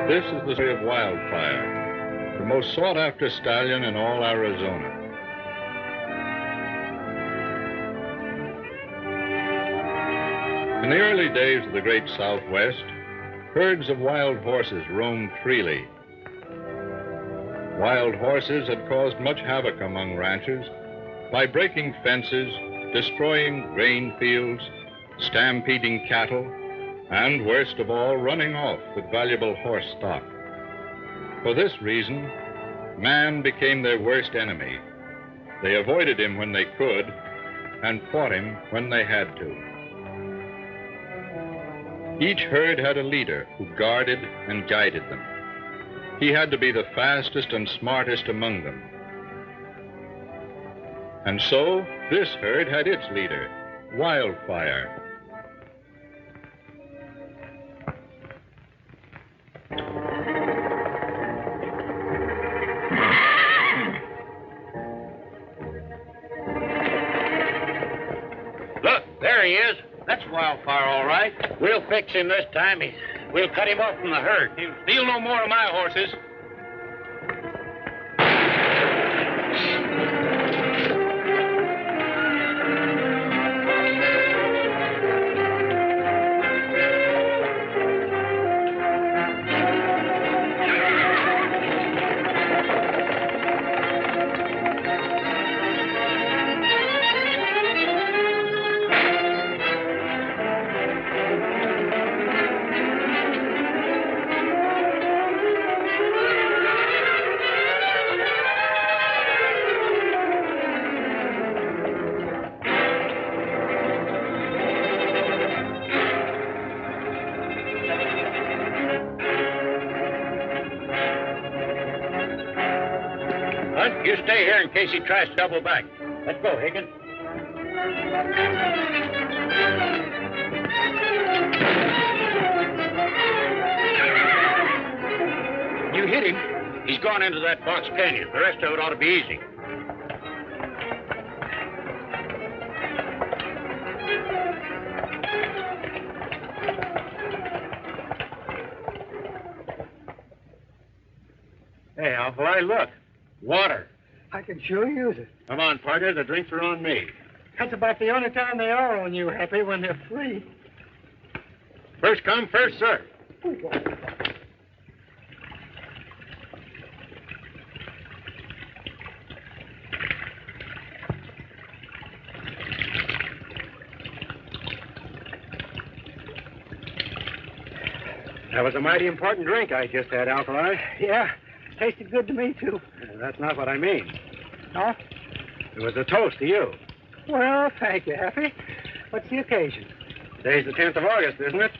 This is the story of Wildfire, the most sought-after stallion in all Arizona. In the early days of the great Southwest, herds of wild horses roamed freely. Wild horses had caused much havoc among ranchers by breaking fences, destroying grain fields, stampeding cattle, and worst of all, running off with valuable horse stock. For this reason, man became their worst enemy. They avoided him when they could and fought him when they had to. Each herd had a leader who guarded and guided them. He had to be the fastest and smartest among them. And so, this herd had its leader, Wildfire. Look, there he is. That's Wildfire, all right. We'll fix him this time. We'll cut him off from the herd. He'll steal no more of my horses. You stay here in case he tries to double back. Let's go, Higgins. You hit him. He's gone into that box canyon. The rest of it ought to be easy. Hey, Alkali, look. Water. I can sure use it. Come on, partner. The drinks are on me. That's about the only time they are on you, Happy, when they're free. First come, first serve. That was a mighty important drink I just had, Alkali. Yeah, tasted good to me, too. That's not what I mean. No? It was a toast to you. Well, thank you, Happy. What's the occasion? Today's the 10th of August, isn't it?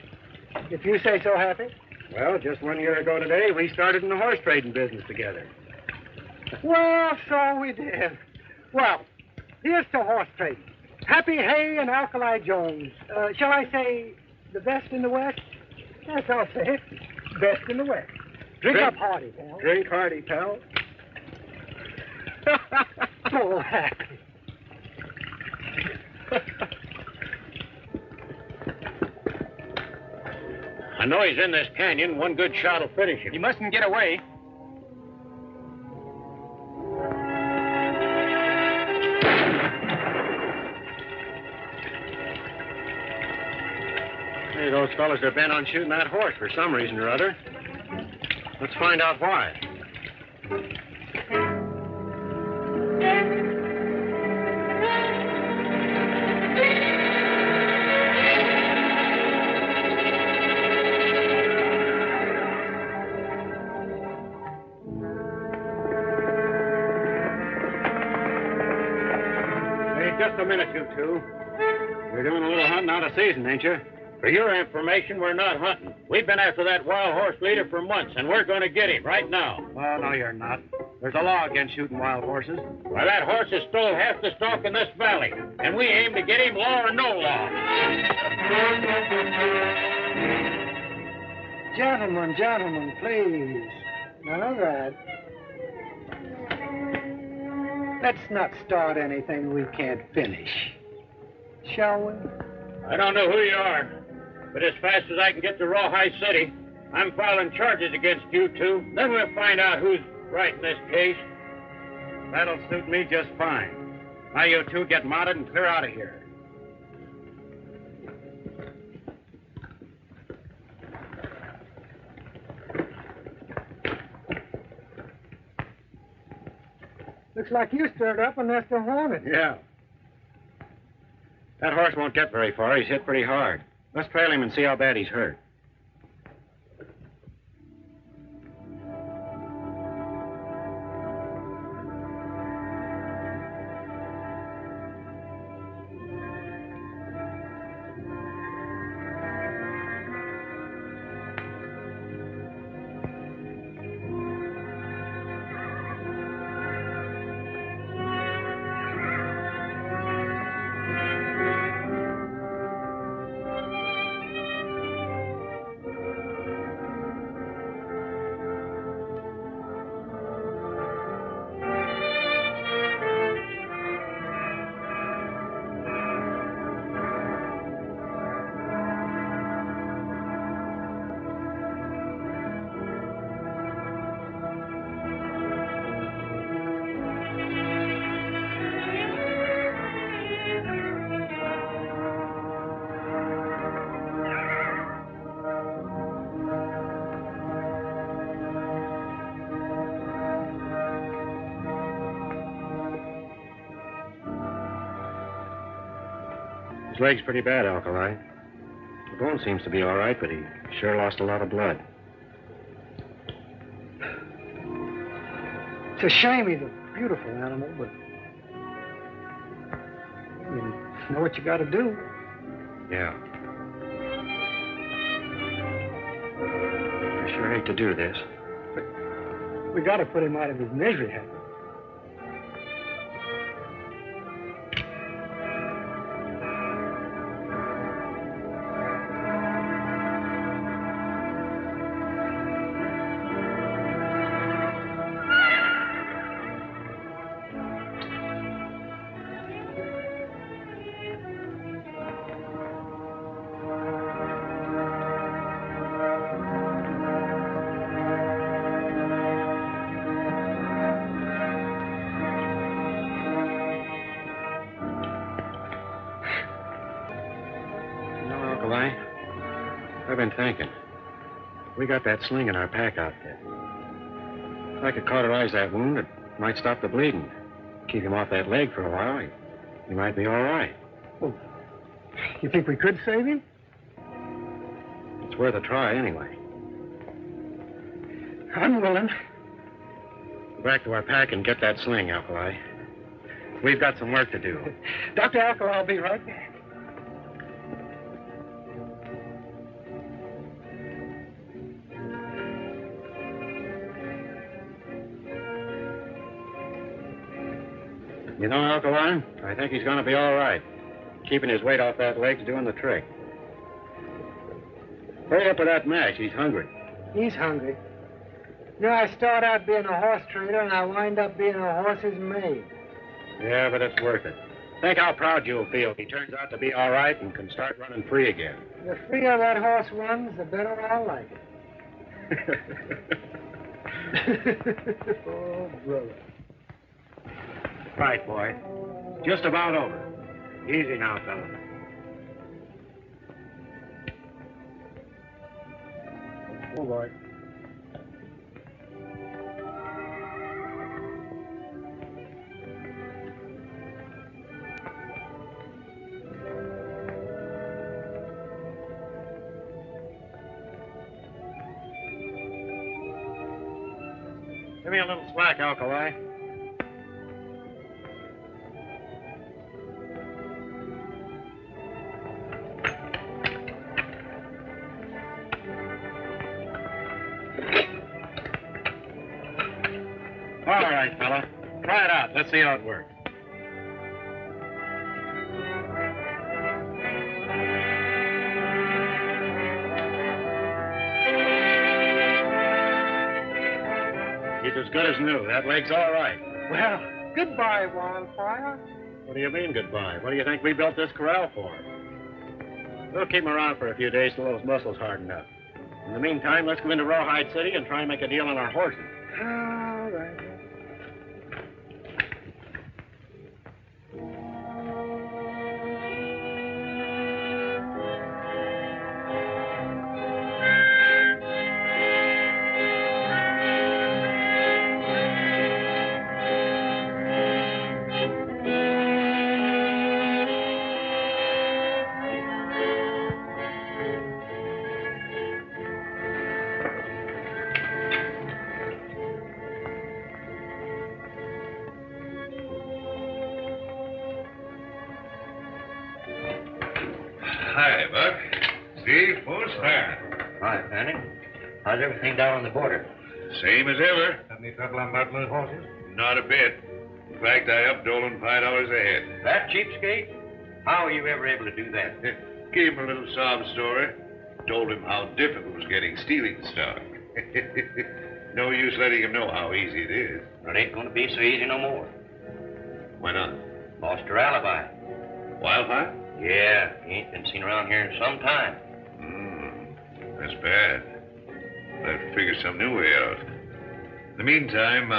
If you say so, Happy. Well, just 1 year ago today, we started in the horse trading business together. Well, so we did. Well, here's to horse trading. Happy Hay and Alkali Jones. Shall I say the best in the West? Yes, I'll say it. Best in the West. Drink up hearty, pal. Drink hearty, pal. So happy. I know he's in this canyon. One good shot will finish him. You mustn't get away. Hey, those fellas are bent on shooting that horse for some reason or other. Let's find out why. Just a minute, you two. You're doing a little hunting out of season, ain't you? For your information, we're not hunting. We've been after that wild horse leader for months, and we're going to get him right now. Oh, no, you're not. There's a law against shooting wild horses. Well, that horse has stole half the stock in this valley, and we aim to get him law or no law. Gentlemen, please. Now, that. Let's not start anything we can't finish. Shall we? I don't know who you are, but as fast as I can get to Rawhide City, I'm filing charges against you two. Then we'll find out who's right in this case. That'll suit me just fine. Now you two get mounted and clear out of here. Looks like you stirred up a nest of hornets. Yeah. That horse won't get very far. He's hit pretty hard. Let's trail him and see how bad he's hurt. His leg's pretty bad, Alkali. The bone seems to be all right, but he sure lost a lot of blood. It's a shame. He's a beautiful animal, but you know what you got to do. Yeah. I sure hate to do this. But we got to put him out of his misery, haven't we? I've been thinking. We got that sling in our pack outfit. If I could cauterize that wound, it might stop the bleeding. Keep him off that leg for a while. He might be all right. Well, you think we could save him? It's worth a try anyway. I'm willing. Go back to our pack and get that sling, Alkali. We've got some work to do. Dr. Alkali, I'll be right back. You know, Alkali, I think he's going to be all right. Keeping his weight off that leg's doing the trick. Hurry up with that mash. He's hungry. He's hungry. You know, I start out being a horse trader, and I wind up being a horse's maid. Yeah, but it's worth it. Think how proud you'll feel if he turns out to be all right and can start running free again. The freer that horse runs, the better I like it. Oh, brother. Right, boy. Just about over. Easy now, fella. Oh, boy. Give me a little slack, Alkali. All right, fella. Try it out. Let's see how it works. He's as good as new. That leg's all right. Well, goodbye, Wildfire. What do you mean, goodbye? What do you think we built this corral for? We'll keep him around for a few days till those muscles harden up. In the meantime, let's go into Rawhide City and try and make a deal on our horses. All right. Hi, Buck. Steve, Wildfire. Hi, Fanny. How's everything down on the border? Same as ever. Have any trouble on Bartlett's horses? Not a bit. In fact, I upped Dolan $5 a head. That cheapskate? How are you ever able to do that? Gave him a little sob story. Told him how difficult it was getting stealing stock. No use letting him know how easy it is. It ain't going to be so easy no more. Why not? Lost her alibi. Wildfire? Yeah, he ain't been seen around here in some time. That's bad. We'll have to figure some new way out. In the meantime,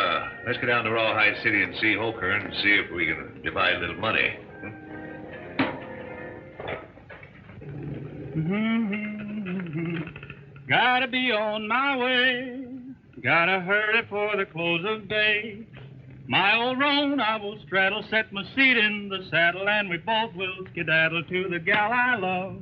let's get down to Rawhide City and see Hoker and see if we can divide a little money. Gotta be on my way. Gotta hurry for the close of day. My old roan I will straddle, set my seat in the saddle, and we both will skedaddle to the gal I love.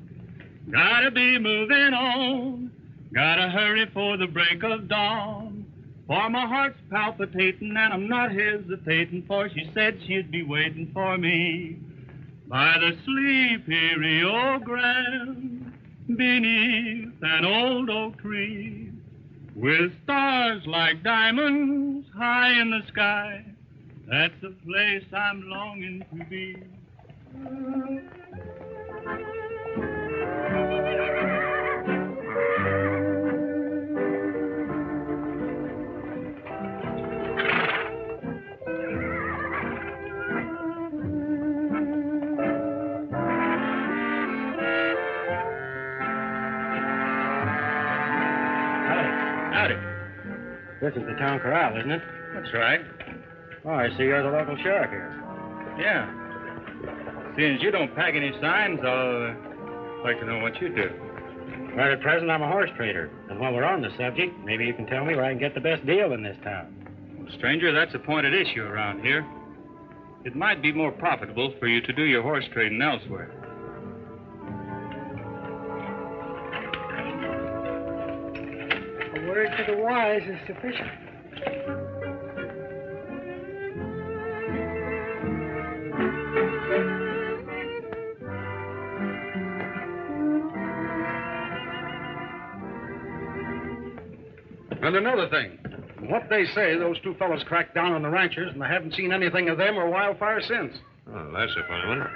Gotta be moving on. Gotta hurry for the break of dawn. For my heart's palpitating, and I'm not hesitating, for she said she'd be waiting for me by the sleepy Rio Grande, beneath an old oak tree, with stars like diamonds high in the sky. That's the place I'm longing to be. Howdy. This is the town corral, isn't it? That's right. Oh, I see you're the local sheriff here. Yeah. Seeing as you don't pack any signs, I'll like to know what you do. Right at present, I'm a horse trader. And while we're on the subject, maybe you can tell me where I can get the best deal in this town. Well, stranger, that's a pointed issue around here. It might be more profitable for you to do your horse trading elsewhere. A word to the wise is sufficient. And another thing. What they say, those two fellows cracked down on the ranchers, and I haven't seen anything of them or Wildfire since. Oh, that's a funny one.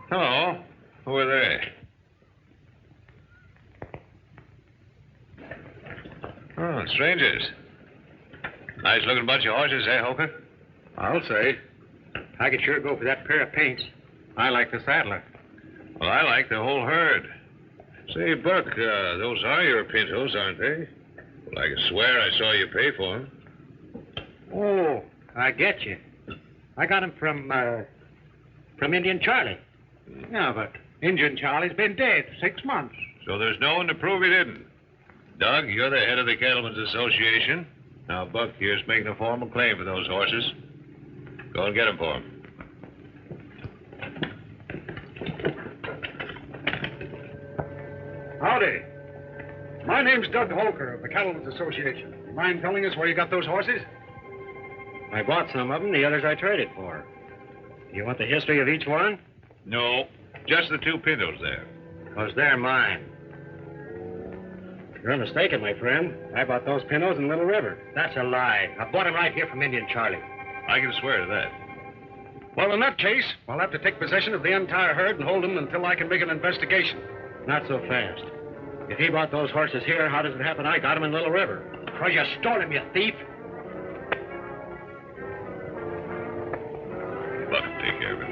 Hello. Who are they? Oh, strangers. Nice-looking bunch of horses, eh, Hoker? I'll say. I could sure go for that pair of paints. I like the saddler. Well, I like the whole herd. Say, Buck, those are your pintos, aren't they? Well, I can swear I saw you pay for them. Oh, I get you. I got 'em from Indian Charlie. Yeah, but Indian Charlie's been dead 6 months. So there's no one to prove he didn't. Doug, you're the head of the Cattlemen's Association. Now, Buck here's making a formal claim for those horses. Go and get them for him. Howdy. My name's Doug Holker of the Cattlemen's Association. You mind telling us where you got those horses? I bought some of them, the others I traded for. You want the history of each one? No, just the two pintos there. Because they're mine. You're mistaken, my friend. I bought those pintos in Little River. That's a lie. I bought them right here from Indian Charlie. I can swear to that. Well, in that case, I'll have to take possession of the entire herd and hold them until I can make an investigation. Not so fast. If he bought those horses here, how does it happen I got them in Little River? Because you stole them, you thief. Buck will take care of it.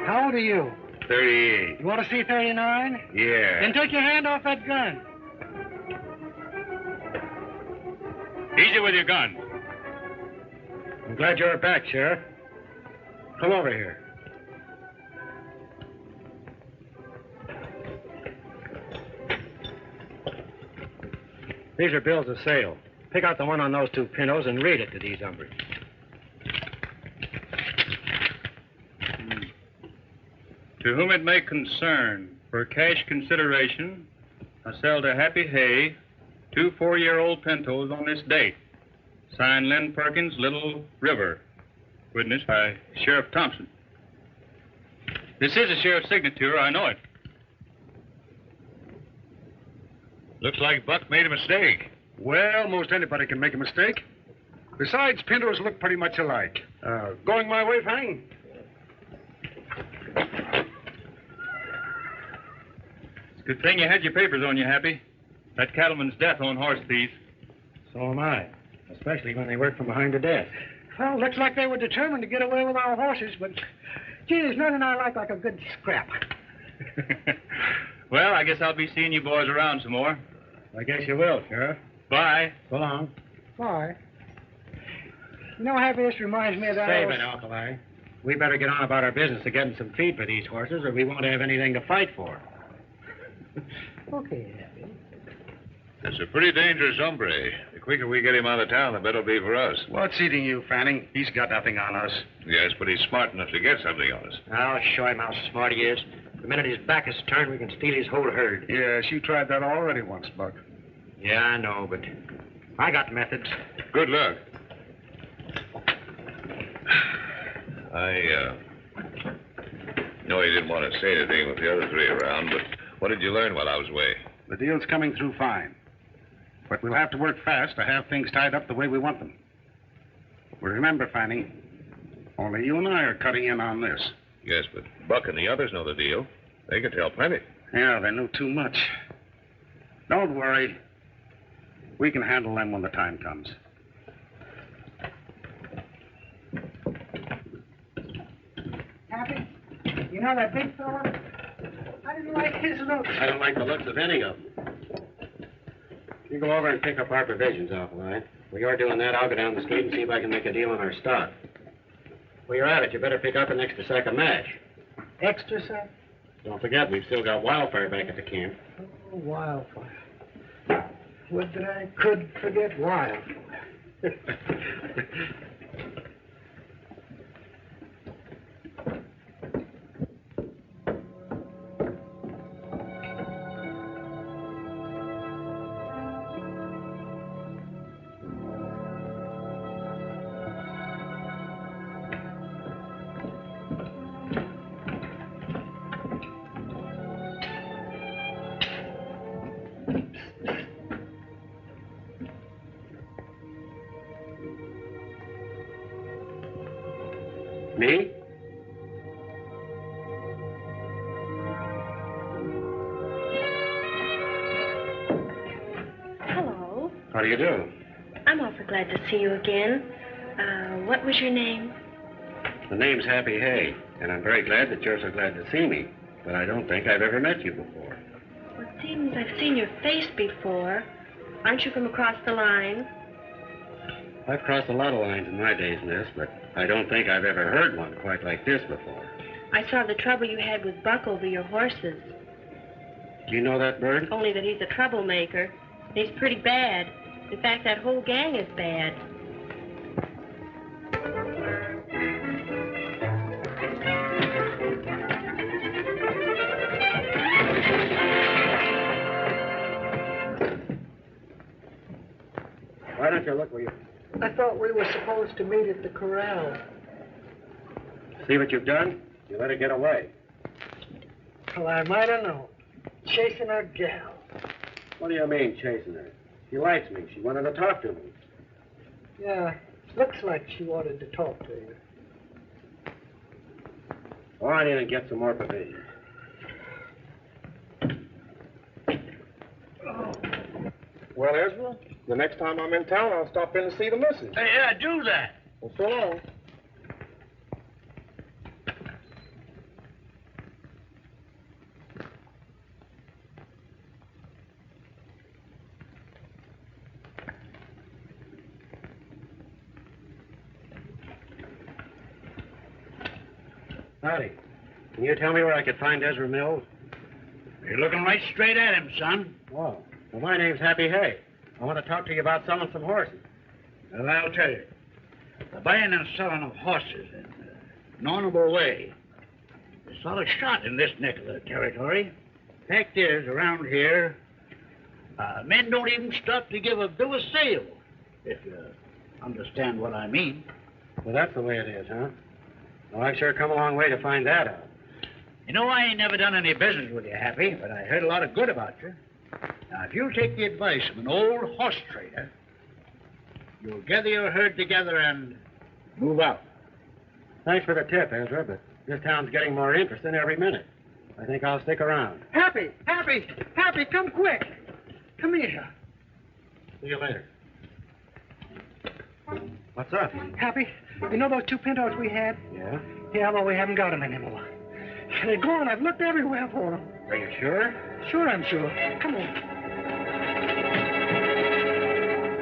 How old are you? 38. You want to see 39? Yeah. Then take your hand off that gun. Easy with your gun. I'm glad you're back, Sheriff. Come over here. These are bills of sale. Pick out the one on those two pintos and read it to these hombres. To whom it may concern, for cash consideration, I sell to Happy Hay 2 4-year-old pintos on this date. Signed Lynn Perkins, Little River. Witnessed by Sheriff Thompson. This is a sheriff's signature, I know it. Looks like Buck made a mistake. Well, most anybody can make a mistake. Besides, pintos look pretty much alike. Going my way, Fanny? It's a good thing you had your papers on you, Happy. That cattleman's death on horse thieves. So am I. Especially when they work from behind the desk. Well, looks like they were determined to get away with our horses, but, gee, there's nothing I like a good scrap. Well, I guess I'll be seeing you boys around some more. I guess you will, Sheriff. Bye. So long. Why? You know, Happy, this reminds me of that Save old... it, Alkali. We better get on about our business of getting some feed for these horses, or we won't have anything to fight for. Okay, Happy. That's a pretty dangerous hombre. The quicker we get him out of town, the better it'll be for us. What's eating you, Fanning? He's got nothing on us. Yes, but he's smart enough to get something on us. I'll show him how smart he is. The minute his back is turned, we can steal his whole herd. Yes, you tried that already once, Buck. Yeah, I know, but I got methods. Good luck. I know he didn't want to say anything with the other three around, but what did you learn while I was away? The deal's coming through fine. But we'll have to work fast to have things tied up the way we want them. Well, remember, Fanning, only you and I are cutting in on this. Yes, but Buck and the others know the deal. They can tell plenty. Yeah, they knew too much. Don't worry. We can handle them when the time comes. Happy, you know that big fella? I didn't like his looks. I don't like the looks of any of them. You go over and pick up our provisions, Alkali. While you're doing that, I'll go down the street and see if I can make a deal on our stock. While you're at it, you better pick up an extra sack of mash. Extra, sir? Don't forget, we've still got Wildfire back at the camp. Oh, Wildfire. Would that I could forget Wildfire. Me? Hello. How do you do? I'm awfully glad to see you again. What was your name? The name's Happy Hay, and I'm very glad that you're so glad to see me. But I don't think I've ever met you before. Well, it seems I've seen your face before. Aren't you from across the line? I've crossed a lot of lines in my days, miss, but I don't think I've ever heard one quite like this before. I saw the trouble you had with Buck over your horses. Do you know that bird? Only that he's a troublemaker. He's pretty bad. In fact, that whole gang is bad. Why don't you look where you... I thought we were supposed to meet at the corral. See what you've done? You let her get away. Well, I might have known. Chasing a gal. What do you mean, chasing her? She likes me. She wanted to talk to me. Yeah, looks like she wanted to talk to you. Go on in and get some more provisions. Well, Ezra, the next time I'm in town, I'll stop in to see the missus. Yeah, do that. Well, so long. Howdy. Can you tell me where I could find Ezra Mills? You're looking right straight at him, son. Oh. Well, my name's Happy Hay. I want to talk to you about selling some horses. Well, I'll tell you. The buying and selling of horses in an honorable way is sort of shot in this neck of the territory. Fact is, around here, men don't even stop to give a bill of sale, if you understand what I mean. Well, that's the way it is, huh? Well, I've sure come a long way to find that out. You know, I ain't never done any business with you, Happy, but I heard a lot of good about you. Now, if you'll take the advice of an old horse trader, you'll gather your herd together and move out. Thanks for the tip, Ezra, but this town's getting more interesting every minute. I think I'll stick around. Happy, come quick. Come here. See you later. What's up? Happy, you know those 2 pintos we had? Yeah? Yeah, well, we haven't got them anymore. They're gone. I've looked everywhere for them. Are you sure? Sure, I'm sure. Come on.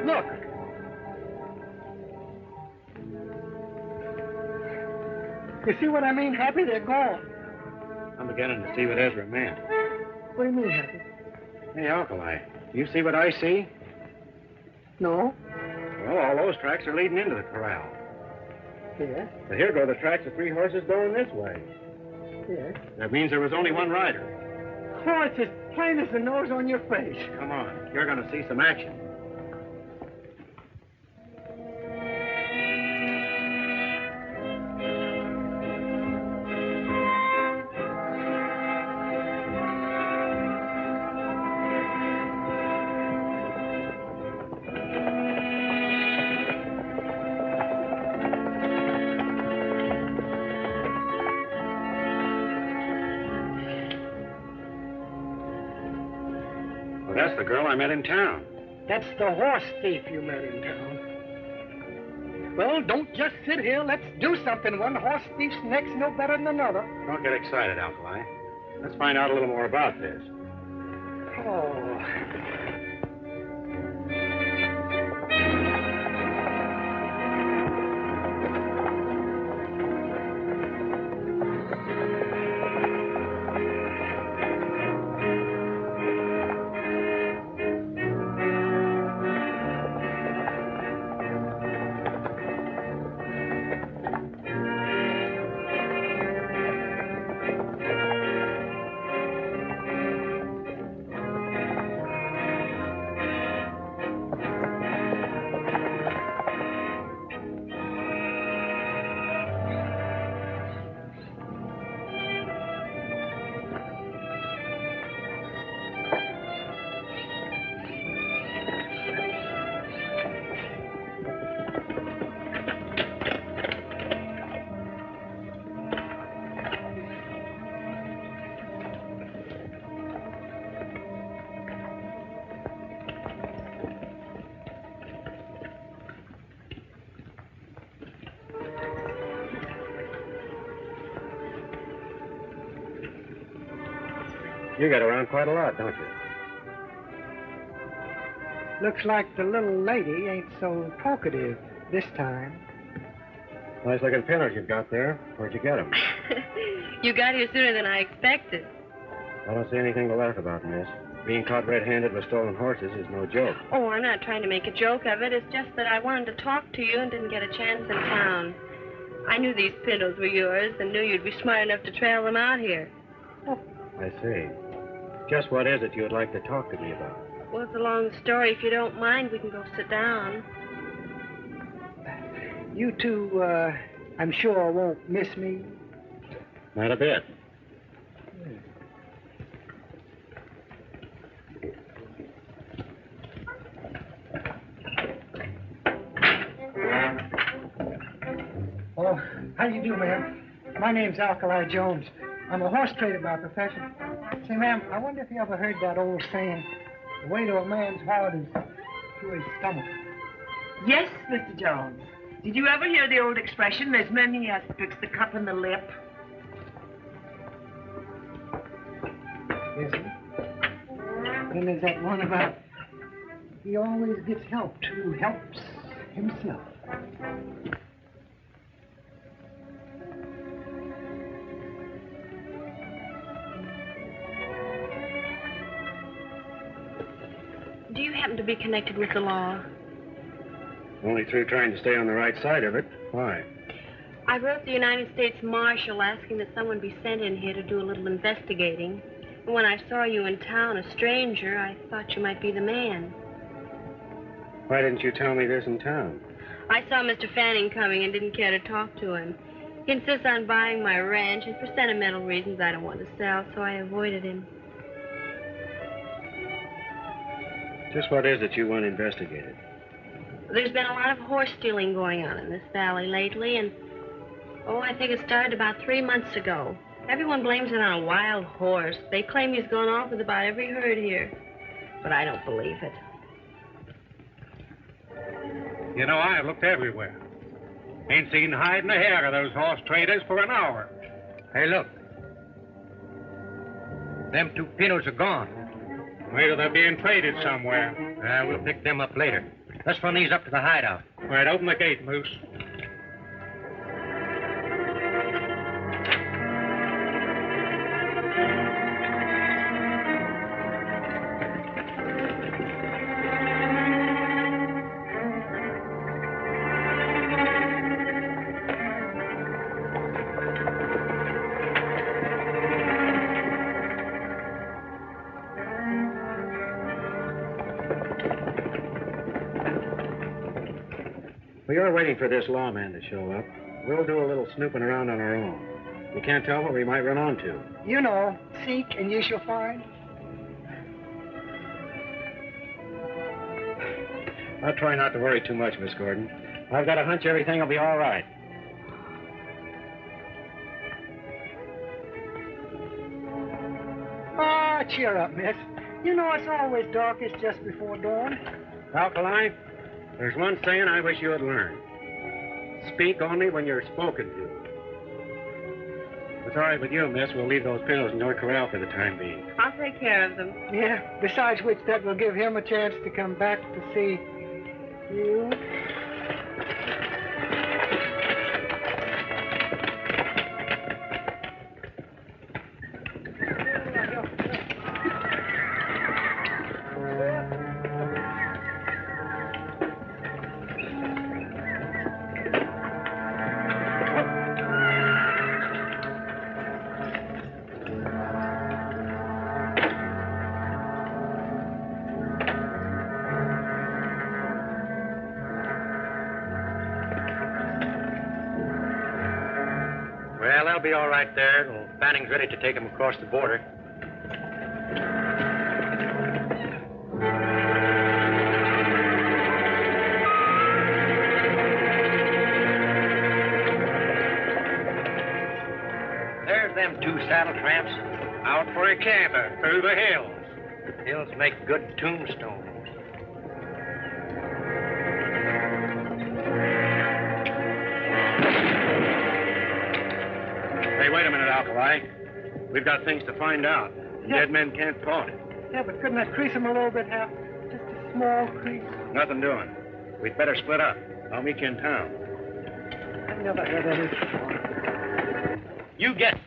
Look. You see what I mean, Happy? They're gone. I'm beginning to see what Ezra meant. What do you mean, Happy? Hey, Alkali, you see what I see? No. Well, all those tracks are leading into the corral. Yeah. So here go the tracks of 3 horses going this way. Yeah. That means there was only one rider. Oh, it's as plain as the nose on your face. Come on, you're going to see some action. That's the girl I met in town. That's the horse thief you met in town. Well, don't just sit here. Let's do something. One horse thief's neck's no better than another. Don't get excited, Alkali. Let's find out a little more about this. Oh. You get around quite a lot, don't you? Looks like the little lady ain't so talkative this time. Nice looking pinners you've got there. Where'd you get them? You got here sooner than I expected. I don't see anything to laugh about, miss. Being caught red-handed with stolen horses is no joke. Oh, I'm not trying to make a joke of it. It's just that I wanted to talk to you and didn't get a chance in town. I knew these pintos were yours and knew you'd be smart enough to trail them out here. I see. Just what is it you'd like to talk to me about? Well, it's a long story. If you don't mind, we can go sit down. You two, I'm sure won't miss me. Not a bit. Oh, how do you do, ma'am? My name's Alkali Jones. I'm a horse trader by profession. Say, ma'am, I wonder if you ever heard that old saying, the way to a man's heart is through his stomach. Yes, Mr. Jones. Did you ever hear the old expression, there's many as betwixt the cup and the lip? Yes, sir. Then there's that one about he always gets helped who helps himself. Do you happen to be connected with the law? Only through trying to stay on the right side of it. Why? I wrote the United States Marshal asking that someone be sent in here to do a little investigating. And when I saw you in town, a stranger, I thought you might be the man. Why didn't you tell me this in town? I saw Mr. Fanning coming and didn't care to talk to him. He insists on buying my ranch, and for sentimental reasons I don't want to sell, so I avoided him. Just what is it you want investigated? There's been a lot of horse stealing going on in this valley lately, and, I think it started about 3 months ago. Everyone blames it on a wild horse. They claim he's gone off with about every herd here. But I don't believe it. You know, I've looked everywhere. Ain't seen hide nor hair of those horse traders for an hour. Hey, look. Them 2 pinos are gone. Maybe they're being traded somewhere. We'll pick them up later. Let's run these up to the hideout. Right, open the gate, Moose. We are waiting for this lawman to show up. We'll do a little snooping around on our own. We can't tell what we might run onto. You know, seek and you shall find. I'll try not to worry too much, Miss Gordon. I've got a hunch everything will be all right. Ah, cheer up, miss. You know it's always darkest just before dawn. Alkali, there's one saying I wish you had learned. Speak only when you're spoken to. If it's all right with you, miss, we'll leave those pillows in your corral for the time being. I'll take care of them. Yeah, besides which that will give him a chance to come back to see you. Well, they'll be all right there till Fanning's ready to take them across the border. There's them 2 saddle tramps out for a canter through the hills. Hills make good tombstones. Hey, wait a minute, Alkali. We've got things to find out. Yeah. Dead men can't talk. Yeah, but couldn't I crease him a little bit, Hal? Just a small crease. Nothing doing. We'd better split up. I'll meet you in town. I've never had any before. You get.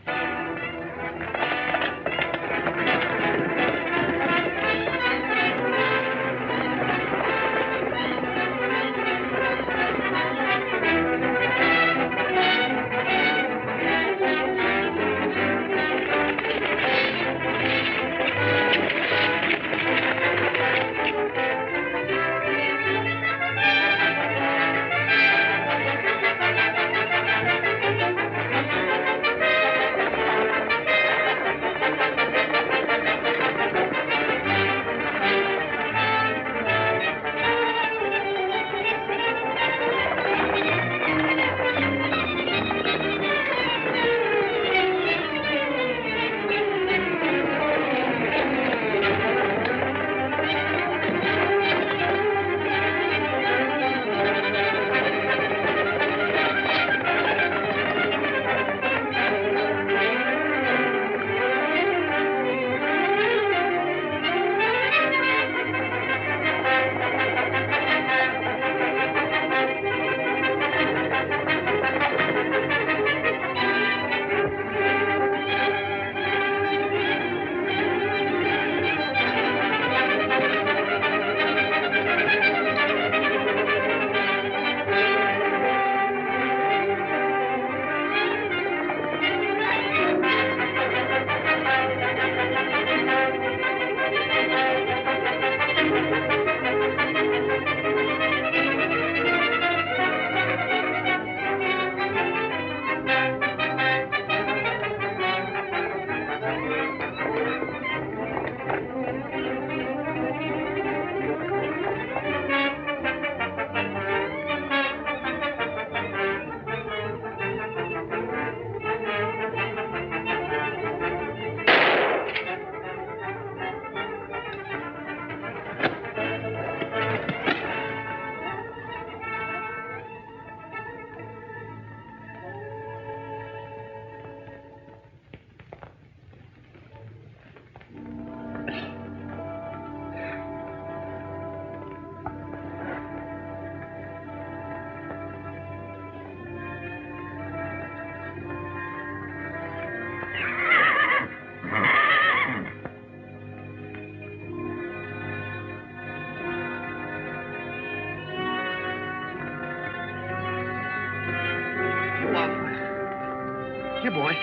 Here, boy.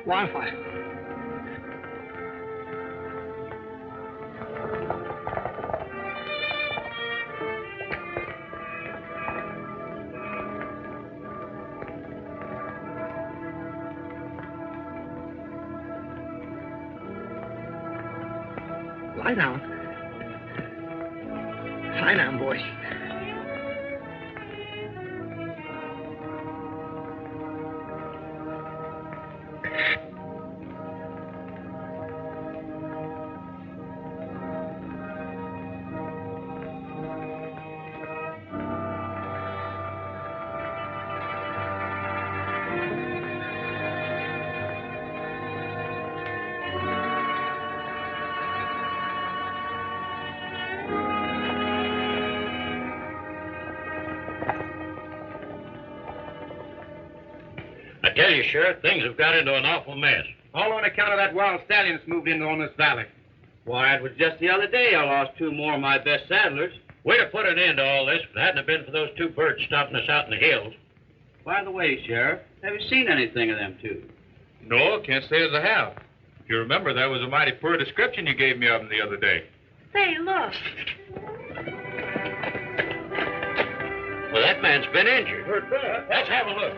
Wildfire. Lie down. Lie down, boy. I tell you, Sheriff, things have got into an awful mess. All on account of that wild stallion that's moved in on this valley. Why, it was just the other day I lost 2 more of my best saddlers. Way to put an end to all this if it hadn't have been for those 2 birds stopping us out in the hills. By the way, Sheriff, have you seen anything of them 2? No, can't say as I have. If you remember, that was a mighty poor description you gave me of them the other day. Say, look. Well, that man's been injured. Let's have a look.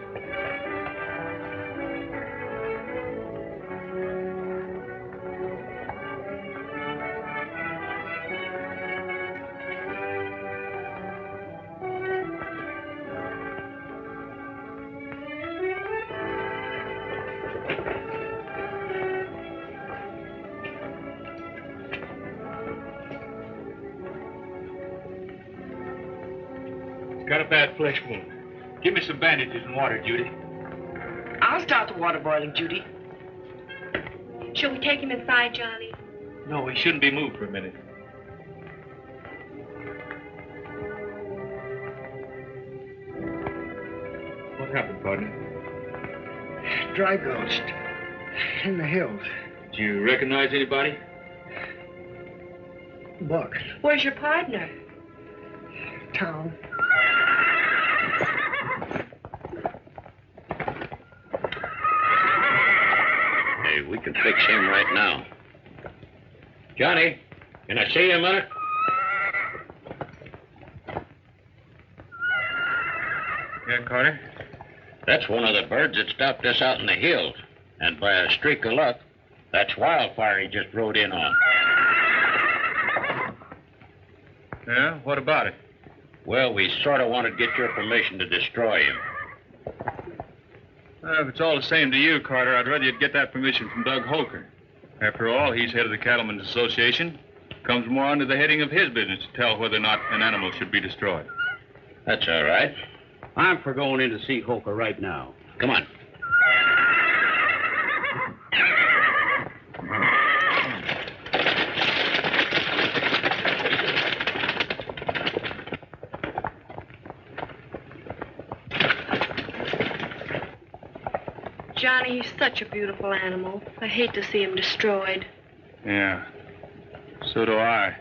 Got a bad flesh wound. Give me some bandages and water, Judy. I'll start the water boiling, Judy. Shall we take him inside, Johnny? No, he shouldn't be moved for a minute. What happened, partner? Dry ghost. In the hills. Do you recognize anybody? Buck. Where's your partner? Town. Hey, we can fix him right now. Johnny, can I see you a minute? Yeah, Carter? That's one of the birds that stopped us out in the hills. And by a streak of luck, that's Wildfire he just rode in on. Yeah? What about it? Well, we sort of want to get your permission to destroy him. If it's all the same to you, Carter, I'd rather you'd get that permission from Doug Holker. After all, he's head of the Cattlemen's Association. Comes more under the heading of his business to tell whether or not an animal should be destroyed. That's all right. I'm for going in to see Holker right now. Come on. Johnny, he's such a beautiful animal. I hate to see him destroyed. Yeah. So do I.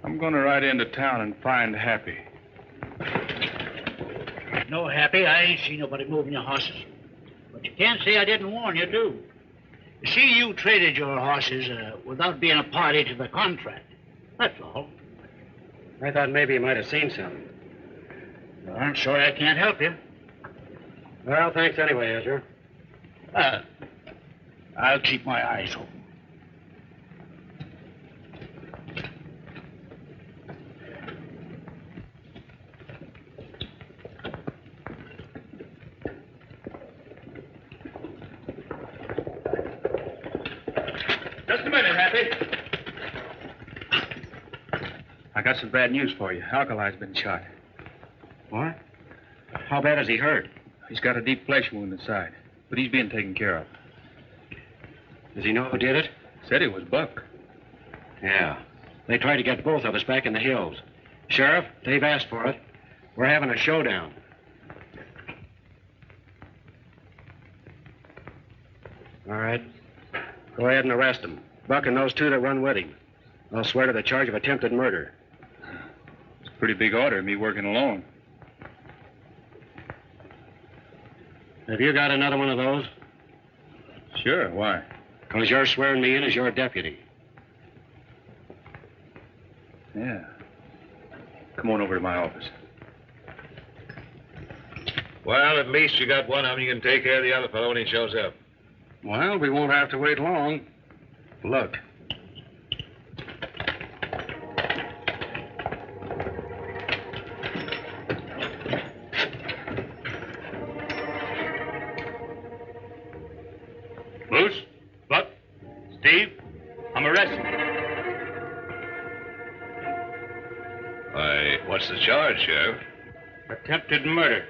I'm going to ride into town and find Happy. No, Happy, I ain't seen nobody moving your horses. But you can't say I didn't warn you, too. You see, you traded your horses without being a party to the contract. That's all. I thought maybe you might have seen something. Well, I'm sorry I can't help you. Well, thanks anyway, Ezra. I'll keep my eyes open. Just a minute, Happy. I got some bad news for you. Alkali's been shot. What? How bad is he hurt? He's got a deep flesh wound inside, but he's being taken care of. Does he know who did it? Said it was Buck. Yeah. They tried to get both of us back in the hills. Sheriff, they've asked for it. We're having a showdown. All right. Go ahead and arrest him. Buck and those 2 that run with him. I'll swear to the charge of attempted murder. It's a pretty big order, me working alone. Have you got another one of those? Sure, why? Because you're swearing me in as your deputy. Yeah. Come on over to my office. Well, at least you got one of them. You can take care of the other fellow when he shows up. Well, we won't have to wait long. Look. Bruce, Buck, Steve, I'm arrested. Why, what's the charge, Sheriff? Attempted murder.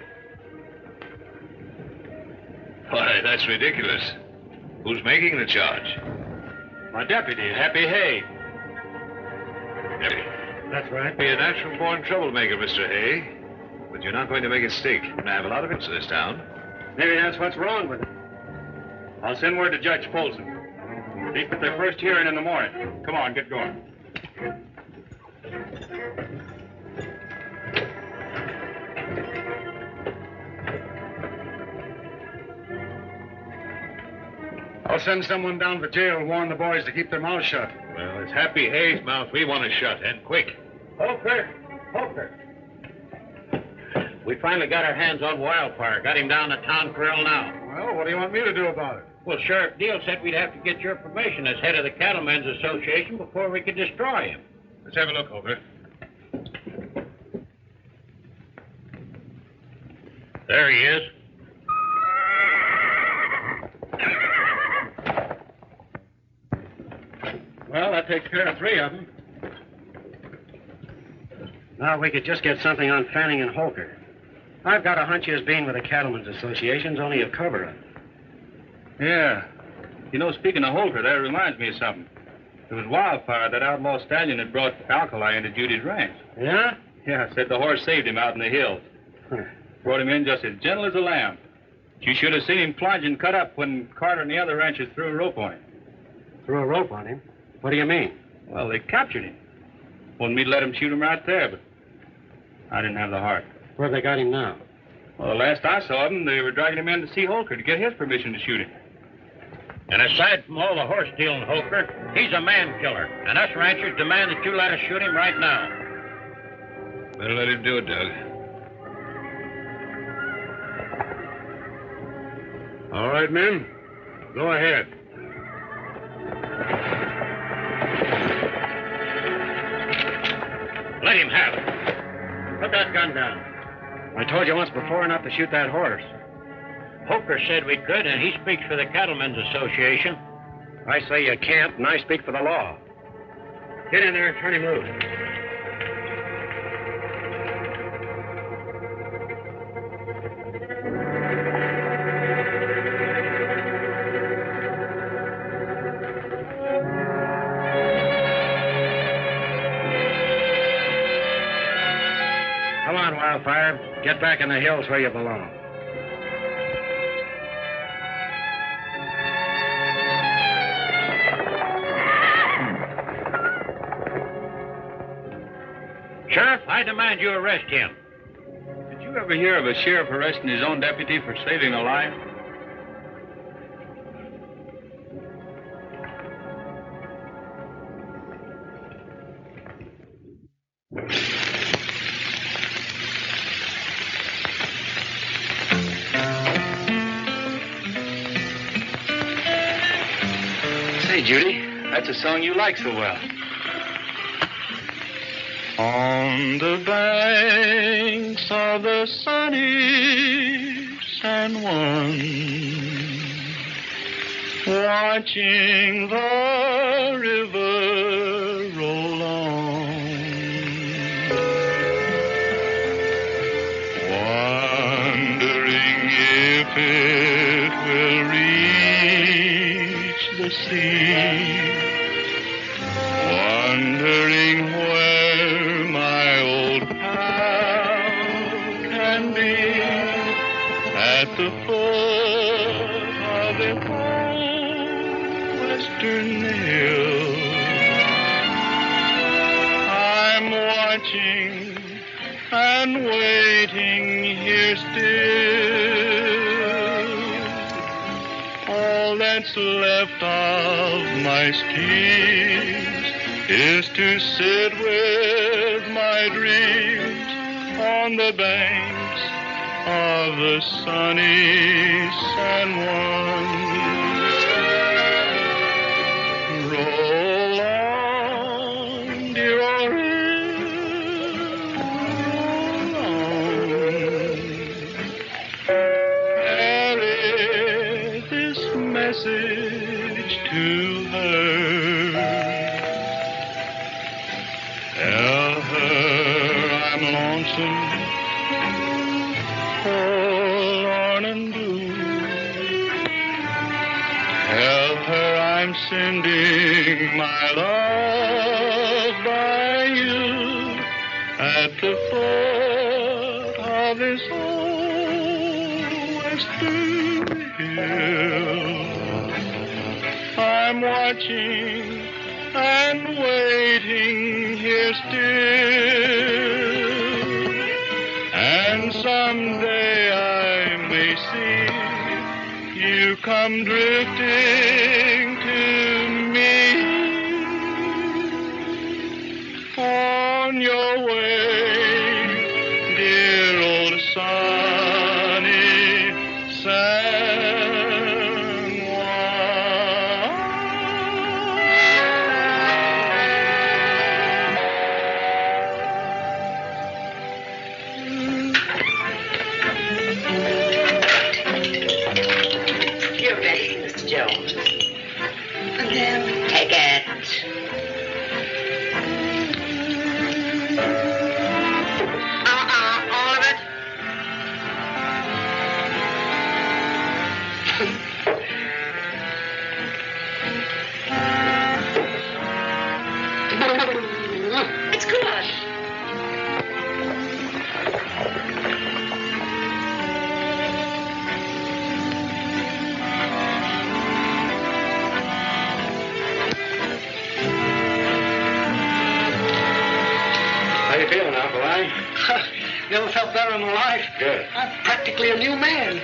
Why, that's ridiculous. Who's making the charge? My deputy, Happy Hay. Deputy. That's right. Be a natural-born troublemaker, Mr. Hay. But you're not going to make a stake. I have a lot of it in this town. Maybe that's what's wrong with it. I'll send word to Judge Folsom. Speak at their first hearing in the morning. Come on, get going. I'll send someone down to jail and warn the boys to keep their mouths shut. Well, it's Happy Hay's mouth we want to shut, and quick. Holker! We finally got our hands on Wildfire. Got him down to town grill now. Well, what do you want me to do about it? Well, Sheriff Steele said we'd have to get your permission as head of the Cattlemen's Association before we could destroy him. Let's have a look, Holker. There he is. Well, that takes care of 3 of them. Now we could just get something on Fanning and Holker. I've got a hunch his being with the Cattlemen's Association's only a cover-up. Yeah. You know, speaking of Holker, that reminds me of something. It was Wildfire, that outlaw stallion that brought Alkali into Judy's ranch. Yeah? Yeah, said the horse saved him out in the hills. Brought him in just as gentle as a lamb. You should have seen him plunge and cut up when Carter and the other ranchers threw a rope on him. Threw a rope on him? What do you mean? Well, they captured him. Wanted me to let him shoot him right there, but I didn't have the heart. Where have they got him now? Well, the last I saw them, they were dragging him in to see Holker to get his permission to shoot him. And aside from all the horse stealing, Holker, he's a man killer. And us ranchers demand that you let us shoot him right now. Better let him do it, Doug. All right, men. Go ahead. Let him have it. Put that gun down. I told you once before not to shoot that horse. Holker said we could, and he speaks for the Cattlemen's Association. I say you can't, and I speak for the law. Get in there and turn him loose. Come on, Wildfire. Get back in the hills where you belong. Sheriff, I demand you arrest him. Did you ever hear of a sheriff arresting his own deputy for saving a life? Say, Judy, that's a song you like so well. On the banks of the sunny San Juan, watching the river roll on, wondering if it will reach the sea, wondering where my old pal can be, at the foot of the old western hill. I'm watching and waiting here still. that's left of my schemes is to sit with my dreams on the banks of the sunny San Juan. Roll on, dear Oriole, roll on. Carry this message to her. Tell her I'm lonesome, forlorn and blue. Tell her I'm sending my love by you at the foot of this old western hill. I'm watching and waiting here still, and someday I may see you come drifting to me on your way, dear old sunny San Juan. You're ready, Mr. Jones. Then take it. All of it. It's good. How you feeling, Alkali? Never felt better in my life. Good. I'm practically a new man.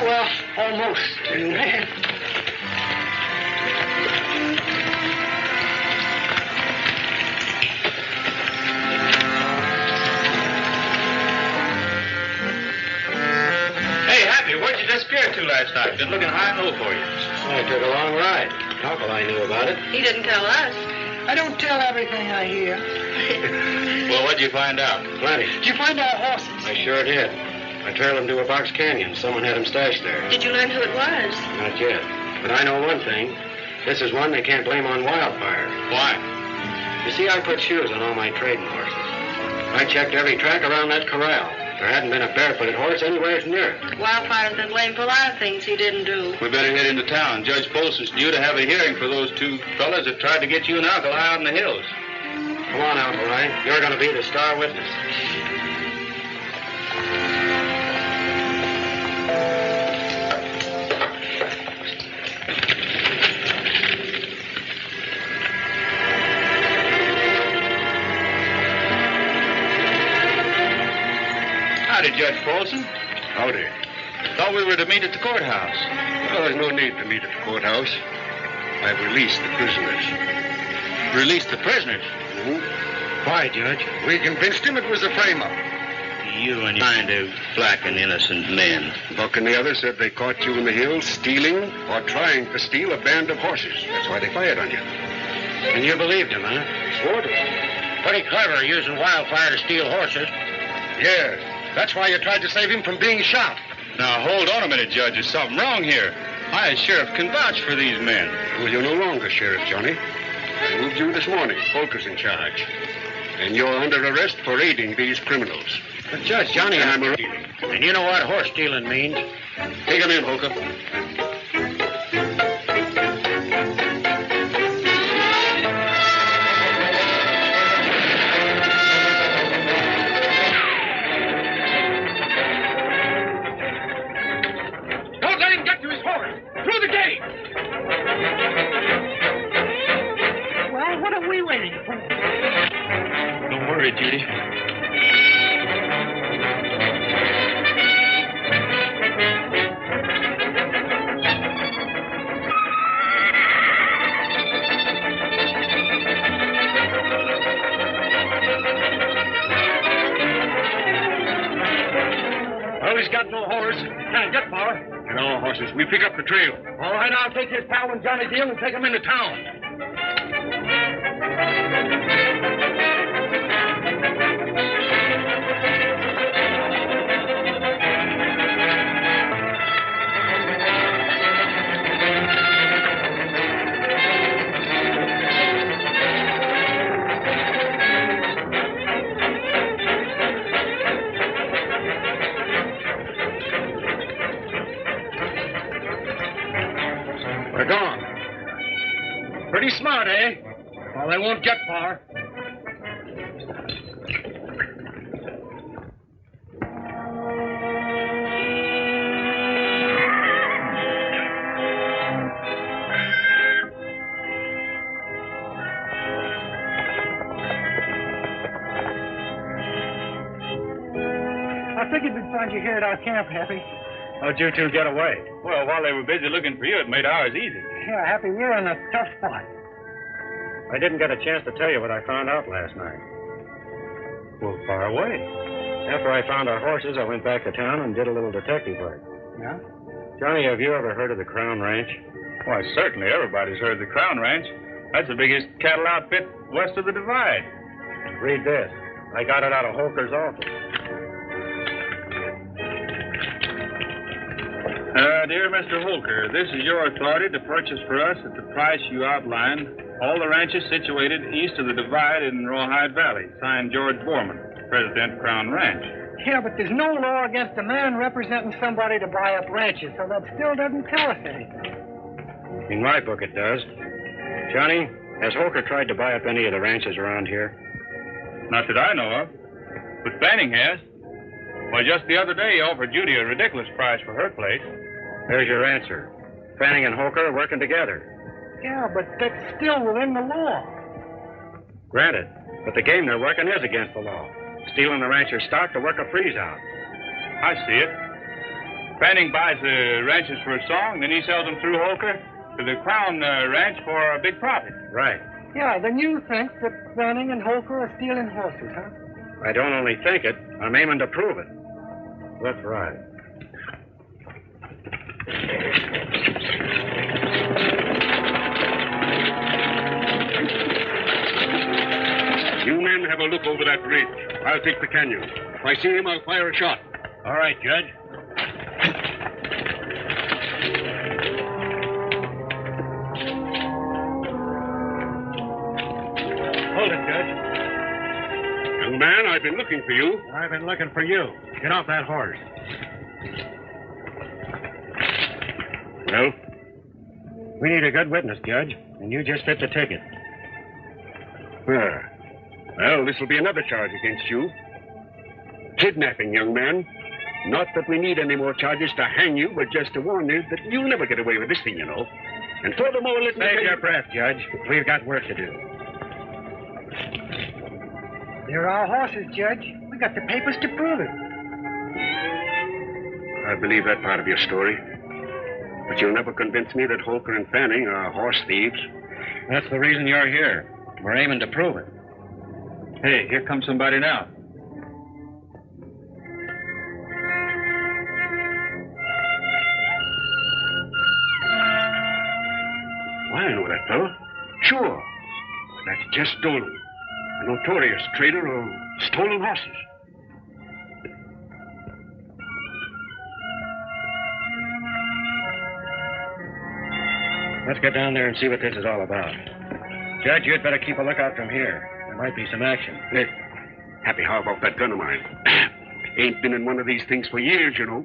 Well, almost a new man. Hey, Happy, where'd you disappear to last night? Been looking high and low for you. I took a long ride. Alkali knew about it. He didn't tell us. I don't tell everything I hear. Well, what'd you find out? Plenty. Did you find our horses? I sure did. I trailed them to a box canyon. Someone had them stashed there. Did you learn who it was? Not yet. But I know one thing. This is one they can't blame on Wildfire. Why? You see, I put shoes on all my trading horses. I checked every track around that corral. There hadn't been a barefooted horse anywhere near it. Wildfire's been blamed for a lot of things he didn't do. We better head into town. Judge Folsom's due to have a hearing for those two fellas that tried to get you and Alkali out in the hills. Come on, Alkali. You're going to be the star witness. Howdy, Judge Folsom. Howdy. Thought we were to meet at the courthouse. Well, there's no need to meet at the courthouse. I've released the prisoners. Release the prisoners. Why, Judge? We convinced him it was a frame-up. You and trying to blacken innocent men. Buck and the others said they caught you in the hills stealing or trying to steal a band of horses. That's why they fired on you. And you believed him, huh? Swore to it. Pretty clever using Wildfire to steal horses. Yes. That's why you tried to save him from being shot. Now, hold on a minute, Judge. There's something wrong here. I, as sheriff, can vouch for these men. Well, you're no longer Sheriff, Johnny. I moved you this morning. Polka's in charge. And you're under arrest for aiding these criminals. But, Judge, Johnny, And I'm I'm a... And you know what horse stealing means? Take him in, Polka. Don't let him get to his horse. Through the gate. Well, what are we waiting for? Don't worry, Judy. Well, he's got no horse. Can't get far. Get our horses. We pick up the trail. All right, I'll take his pal and Johnny Deal and take him into town. They're gone. Pretty smart, eh? Well, they won't get far. I figured we'd find you here at our camp, Happy. How'd you two get away? Well, while they were busy looking for you, it made ours easy. Yeah, Happy, we're in a tough spot. I didn't get a chance to tell you what I found out last night. Well, far away. After I found our horses, I went back to town and did a little detective work. Yeah? Johnny, have you ever heard of the Crown Ranch? Why, certainly everybody's heard of the Crown Ranch. That's the biggest cattle outfit west of the Divide. Read this. I got it out of Holker's office. Dear Mr. Holker, this is your authority to purchase for us at the price you outlined all the ranches situated east of the Divide in Rawhide Valley. Signed George Borman, President, Crown Ranch. Yeah, but there's no law against a man representing somebody to buy up ranches, so that still doesn't tell us anything. In my book, it does. Johnny, has Holker tried to buy up any of the ranches around here? Not that I know of. But Fanning has. Well, just the other day, he offered Judy a ridiculous price for her place. There's your answer. Fanning and Holker are working together. Yeah, but that's still within the law. Granted, but the game they're working is against the law. Stealing the rancher's stock to work a freeze-out. I see it. Fanning buys the ranches for a song, then he sells them through Holker to the Crown Ranch for a big profit. Right. Yeah, then you think that Fanning and Holker are stealing horses, huh? I don't only think it, I'm aiming to prove it. That's right. You men have a look over that ridge. I'll take the canyon. If I see him, I'll fire a shot. All right, Judge. Hold it, Judge. Young man, I've been looking for you. I've been looking for you. Get off that horse. Well? We need a good witness, Judge, and you just fit the ticket. Well, this will be another charge against you. Kidnapping, young man. Not that we need any more charges to hang you, but just to warn you that you'll never get away with this thing, you know. And furthermore, let me Save tell your you... breath, Judge. We've got work to do. They're our horses, Judge. We got the papers to prove it. I believe that part of your story. But you'll never convince me that Holker and Fanning are horse thieves. That's the reason you're here. We're aiming to prove it. Hey, here comes somebody now. Why, I know that fellow. Sure. That's Jess Dolan, a notorious trader of stolen horses. Let's get down there and see what this is all about. Judge, you'd better keep a lookout from here. There might be some action. Hey, Happy, how about that gun of mine? Ain't been in one of these things for years, you know.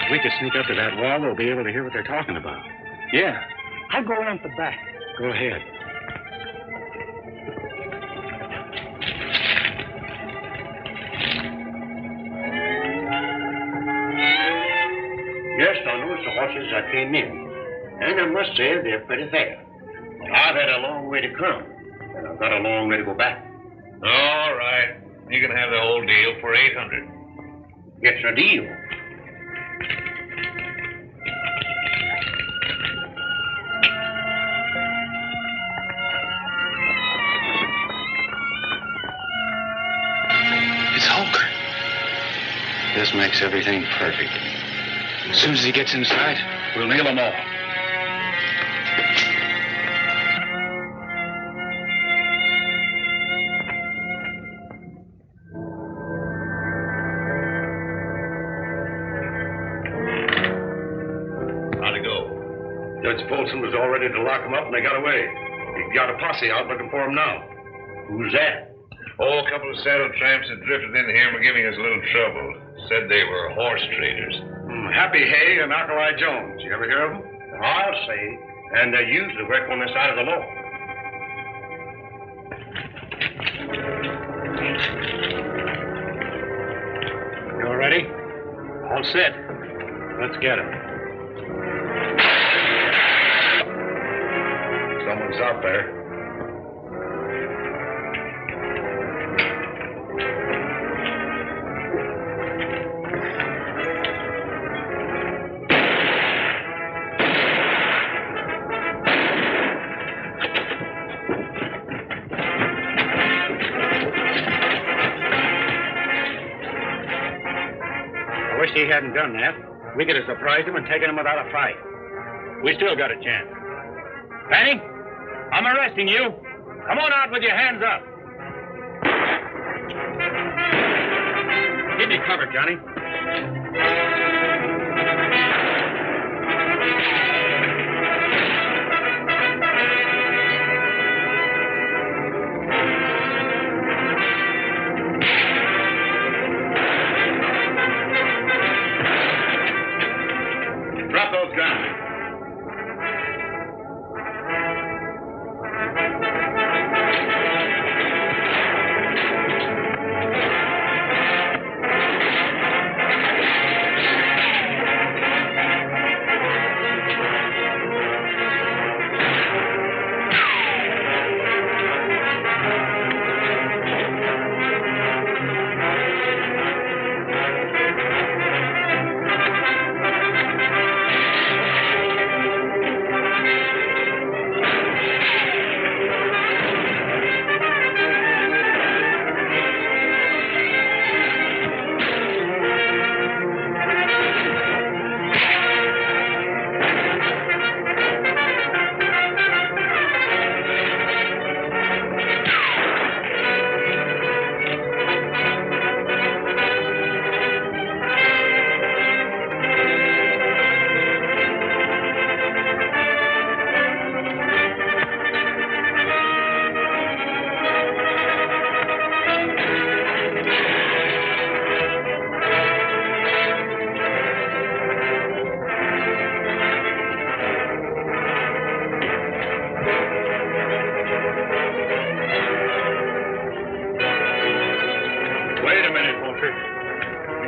If we could sneak up to that wall, we'll be able to hear what they're talking about. Yeah. I'll go around the back. Go ahead. Yes, on those horses I came in. And I must say they're pretty fair. But I've had a long way to come, and I've got a long way to go back. All right. You can have the whole deal for $800. It's a deal. just makes everything perfect. As soon as he gets inside, we'll nail them all. How'd it go? Judge Folsom was all ready to lock him up, and they got away. He got a posse out looking for him now. Who's that? Oh, a couple of saddle tramps that drifted in here and were giving us a little trouble. Said they were horse traders. Happy Hay and Alkali Jones. You ever hear of them? I'll say. And they usually work on this side of the law. You all ready? All set. Let's get him. Someone's out there. I wish he hadn't done that. We could have surprised him and taken him without a fight. We still got a chance. Fanny, I'm arresting you. Come on out with your hands up. Give me cover, Johnny. Drop those guns.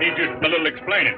need you to do a little explaining.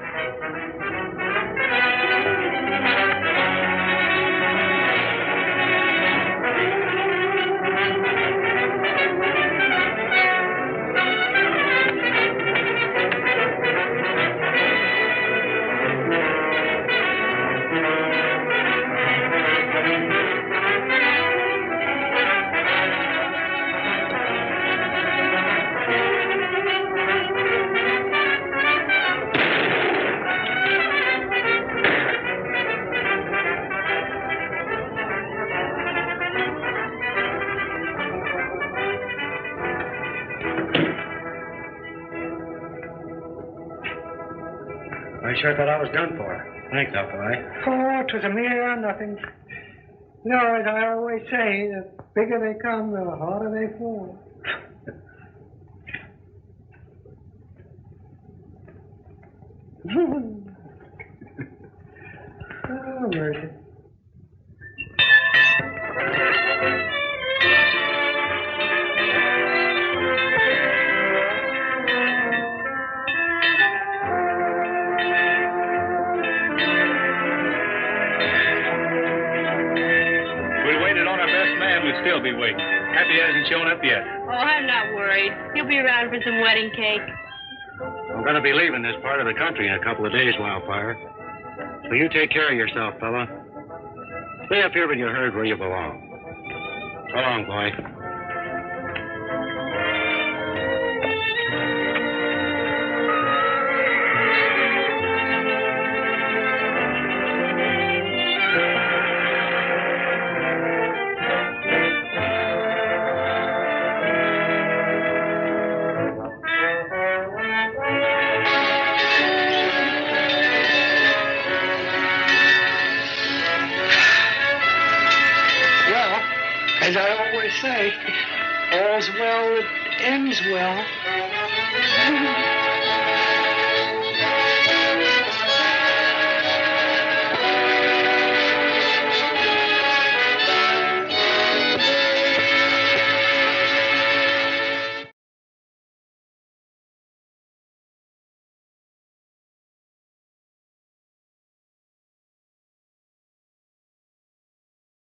I sure thought I was done for. Thanks, Alkali. Oh, it was a mere nothing. You know, as I always say, the bigger they come, the harder they fall. Oh, mercy. We'd still be waiting. Happy hasn't shown up yet. Oh, I'm not worried. He'll be around for some wedding cake. I'm going to be leaving this part of the country in a couple of days, Wildfire. So you take care of yourself, fella. Stay up here with your herd where you belong. So long, boy. As I always say, all's well that ends well.